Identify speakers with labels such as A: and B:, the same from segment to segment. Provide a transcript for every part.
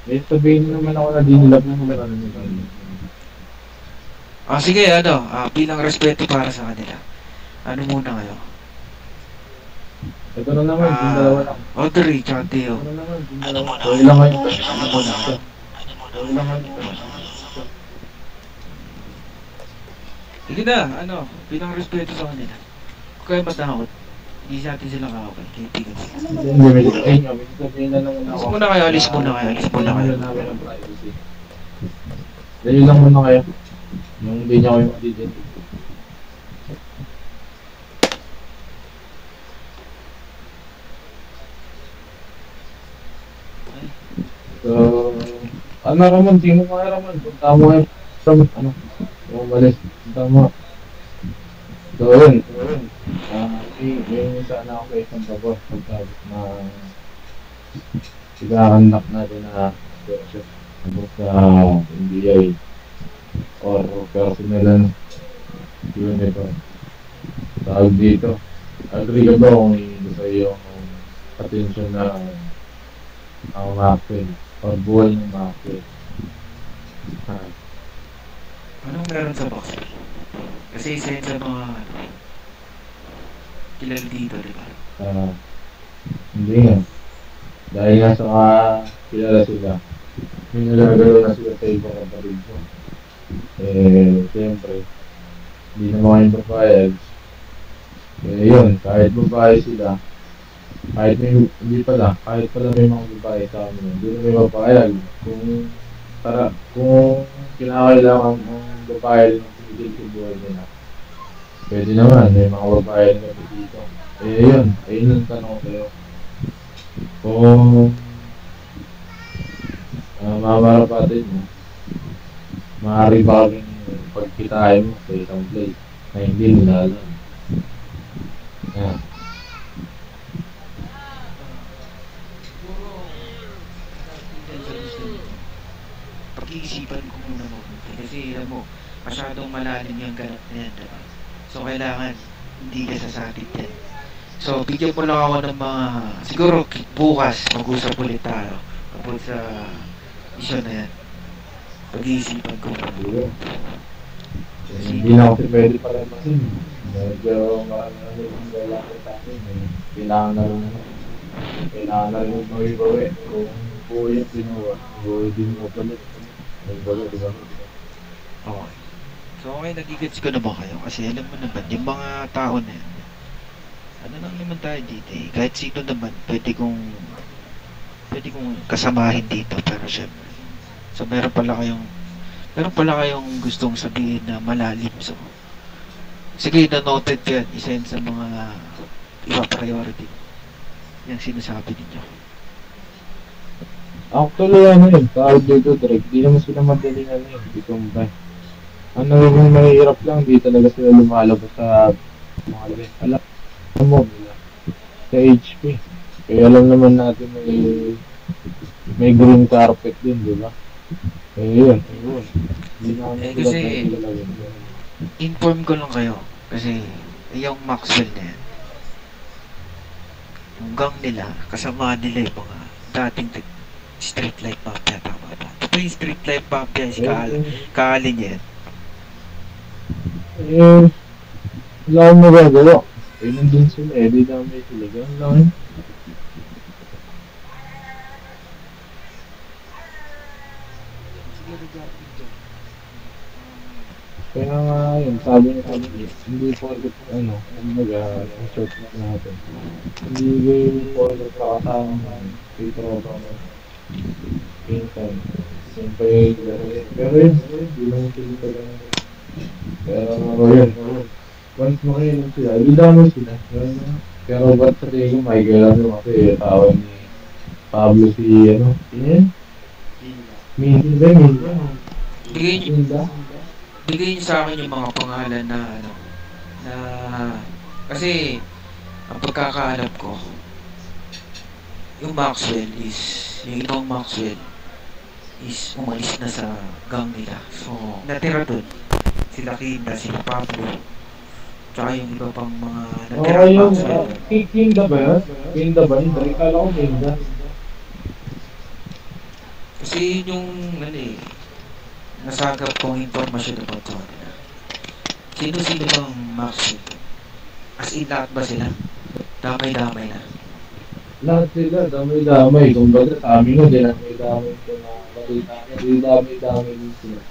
A: May sabihin naman ako na di nila ano nila.
B: Sige, bilang respeto para sa kanila. Ano muna kayo?
A: Ito na naman, yung dalawa lang.
B: Audrey, tsaka Theo.
A: Ito na naman, yung dalawa. So, ilang kayo?
B: Ano muna kayo?
A: So, ilang kayo?
B: Sige na, bilang respeto sa kanila. Kung kayo matakot, hindi natin sila kakawin. Kaibigan sila.
A: Hindi, may sabihin na naman ako.
B: Alis muna kayo, alis muna kayo, alis muna kayo.
A: namin ang privacy. Dali lang muna kayo. Yung hindi niya kayo matidin. So, ano Ramon, tingin mo kaya Ramon, punta mo kayo Ramon, umalis, punta mo. So, yun, may sana ako kayo isang tapos, pagkabot na igahanap natin na workshop tapos sa NBI or personal yun ito. Tawag dito, agree ka ba kung gusto yung attention na ang Maxwell or buhay ng Maxwell?
B: Anong meron sa box? Kasi isa yun sa mga kilala dito, di ba?
A: Hindi nga. Dahil nga sa kilala sila, may nagagalaw na sila sa ibang kapatid ko. Siyempre, hindi naman kayong papayag. Yun, kahit babae sila, kahit kahit pala may mga babae sa amin, hindi na may papayag. Kung kinakailangan ng babae rin ang pumigil sa buhay nila, pwede naman, may mga babae rin kami dito. Ayun ang tanong ko sa'yo. Kung mamarapatin mo, maaari ba kaming pagkitain mo sa isang place na hindi nila alam? Yan.
B: Pag-iisipan ko muna mabuti. Kasi alam mo, masyadong malalim yung ganap na yan, diba? So, kailangan hindi ka sasakit yan. So, bigyan mo lang ako ng mga, siguro bukas, mag-usap ulit tayo about sa issue na yan. Pag-iisipan ko muna.
A: Hindi na ako pwede pa rin kasi medyo marami na yung lalaki sa akin. Kailangan na rin yung bawi-bawi. Kung buhay yung pinuha, buhay din mo palit. Nagbaga, diba?
B: Okay. So, okay, nagigets ko naman kayo. Kasi alam mo naman, yung mga tao na yan, ano lang naman tayo dito eh. Kahit sino naman, pwede kong kasamahin dito. Pero syempre, so meron pala kayong gustong sabihin na malalim. So, sige, na-noted yan. Isa yun sa mga ipa-priority yung sinasabi ninyo.
A: Actually, tawag dito, Drake. Di naman sila madaling hindi kumpay. Yung mahirap lang, di talaga sila lumalabas sa mga labi. Alam mo, sa HP. Kaya alam naman natin may green carpet din, di ba? Yun.
B: Kasi, inform ko lang kayo. Kasi, yung Maxwell na yan, yung gang nila, kasama nila yung mga dating street light mafia, tama ba? Ito yung street light mafia, kaali niya yan.
A: Wala akong magagawa. Nandun sila di namin sila. Ganun lang Kaya nga sabi niya, hindi porket short natin. Hindi porket kasama kay tropa mo. Pinsan. Siyempre, pero hindi lang sila lang. Pero yun, once makinig sila, idamay sila. Pero ba't sa tingin ko, may kailan kasi tao ni Pablo sino yan? Minda.
B: Bigay niyo sa akin yung mga pangalan na kasi ang pagkakaalam ko yung ibang Maxwell is umalis na sa gang nila. So, natira dun sila Kinda, sila Pablo, tsaka yung iba pang mga natira Maxwell.
A: Kinda ba yun? Kinda ba yun? Kala ko Kinda.
B: Kasi Kasi yun yung, ano eh, nasagap kong informasyon about sa kanila. Sino-sino bang Maxi? As in, lahat ba sila? Damay-damay na.
A: Lahat sila, damay-damay. Kumbaga sa amin no, dinamay-damay ko na balita. Damay-damay din sila.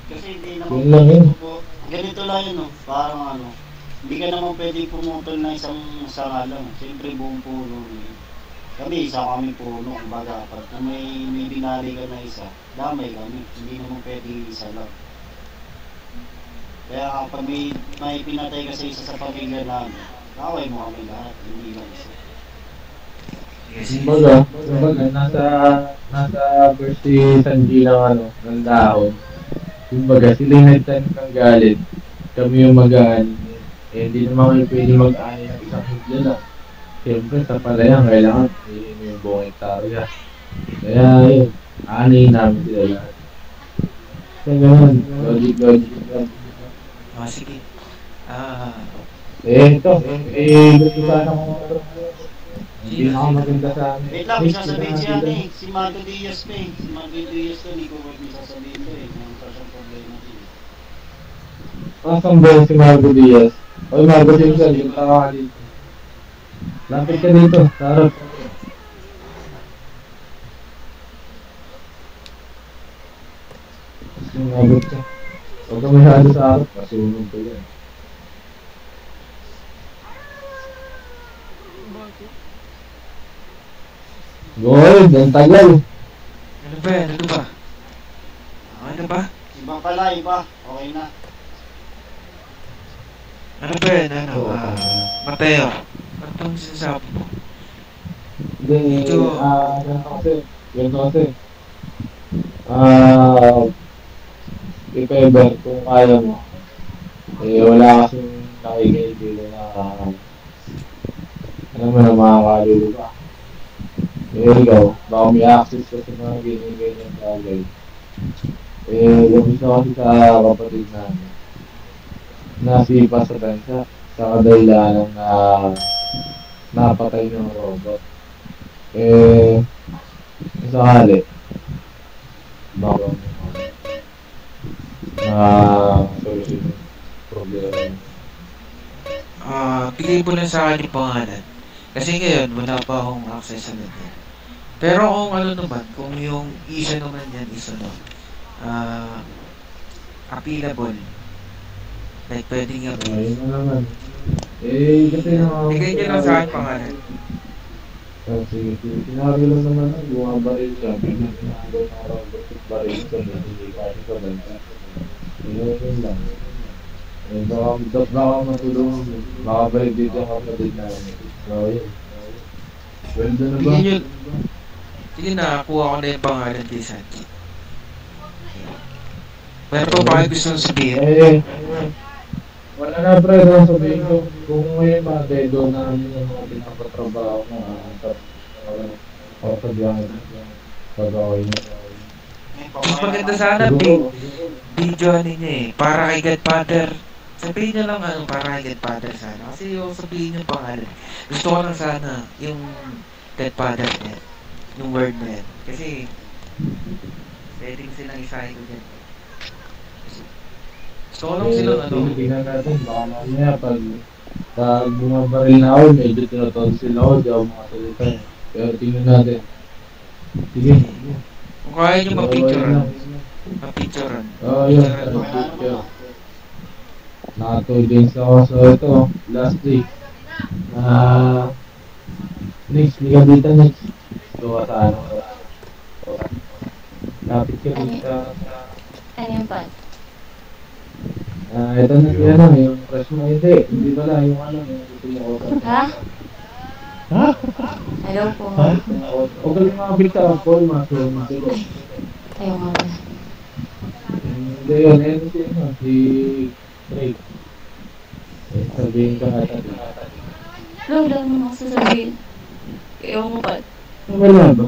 C: Kasi hindi
A: Yun
C: naman
A: lang
C: pwede
A: yun.
C: po. Ganito lang yun, no? Parang ano, hindi ka naman pwede pumutol ng isang sanga lang. Siyempre buong puno yun. Kami, isa kami puno. Kumbaga, pag may binali ka na isa, damay kami. Hindi naman pwede isa lang. Kaya kapag may pinatay ka sa isa sa pamilya namin, kaway mo kami lahat, hindi lang isa.
A: Kumbaga, nasa verse si Sanji ng ano, ng dahon. Kumbaga, sila yung nagtanim ng galit. Kami yung mag-aanin. Eh, hindi naman kayo pwede mag-aanin ng isang higla lang. Siyempre, sa palayan, kailangan hindi yung buong hektarya. Kaya, yun, aanin namin sila lahat. Kaya ganun, logic lang.
B: Sige.
A: Ito, gusto sana kong hindi na ako maganda sa amin.
C: Wait lang, may sasabihin siya si Mato Diaz pa eh. Si Mato Diaz to, hindi ko may sasabihin to eh. Mayroon pa siyang problema din.
A: Asan ba si Margo Diaz? Oy, Margo Diaz, punta ka dito. Lapit ka dito, sarap. Sumabot ka. Huwag ka masyado sa harap, masunog ko yan. Gold, ang tagal.
B: Ano ba yan? Ano ba? Ano ba?
C: Iba pala, iba. Okay na.
B: Ano ba yan? Ano? Mateo. Ano itong sinasabi mo?
A: Hindi,
B: Ito.
A: ganito kasi. If ever, kung kaya mo, eh, wala kasing nakikaibigan na, ano mo na makakalulu ka. Eh, ikaw, baka may access ka sa mga ganyan bagay. Eh, labis na kasi sa kapatid namin. Nasipa sa bansa, sa kadahilanan na napatay ng robot. Eh, sakali, baka solusyon ng problema.
B: Bigay mo lang sa akin yung pangalan. Kasi ngayon, wala pa akong access sa ganyan. Pero kung ano naman, kung yung isa naman yan is ano, appealable. Like, pwedeng nga
A: Ayun na naman. Eh, kasi
B: bigay nyo lang sa akin pangalan.
A: Sige, sinabi lang naman na bumabaril siya. Bigyan sinabi ng robot at baril siya. Hindi kasi sa bansa. Yun lang. Eh, baka matulungan mo. Baka balik dito ang kapatid namin. So, yun. Well, doon na ba?
B: Bigyan nyo. Sige na, kuha ko na yung pangalan kay Sanji. Meron pa ba kayo gusto sabihin?
A: Wala na pre, no, sabihin ko, kung ngayon ma-dedo namin yung mga pinapatrabaho na ako sa biyahe, pag-away na.
B: Mas maganda sana, video ninyo eh, para kay Godfather. Sabihin nyo lang ano, para kay Godfather sana. Kasi yung sabihin yung pangalan. Gusto ko lang sana yung Godfather niya. Yung word na yan. Kasi, pwedeng silang isahin ko dyan. Gusto ko lang silang ano.
A: Tingnan natin, baka mamaya pag bumabaril na ako, medyo tinatonsil ako, di ako makasalita. Pero tingnan natin. Sige.
B: Kung kaya nyo mapicturean. Mapicturean.
A: Oo, yun. Picture. Naka 2 days ako sa ito. Last week. Next, liga dito next. Ito sa ano. Lapit ka dito.
D: Ano yung pan?
A: Ito na siya na, yung crush mo. Hindi pala, yung ano, yung gusto mo ko.
D: Ha?
A: Ha?
D: Hello po.
A: O galing mga bigta ang call, mga sumunod.
D: Ayaw nga ba?
A: Hindi yun, si Drake. Sabihin ka natin.
D: Hello, wala naman ako sasabihin. Ayaw mo pa.
A: Wala ba?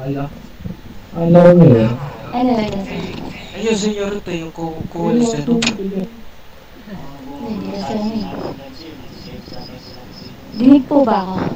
A: Ala ko na yun.
D: Ano na lang sa
B: Ayun, senyorita, yung kuwalis na nung.
D: Hindi kasi ano eh. Dinig po ba ako?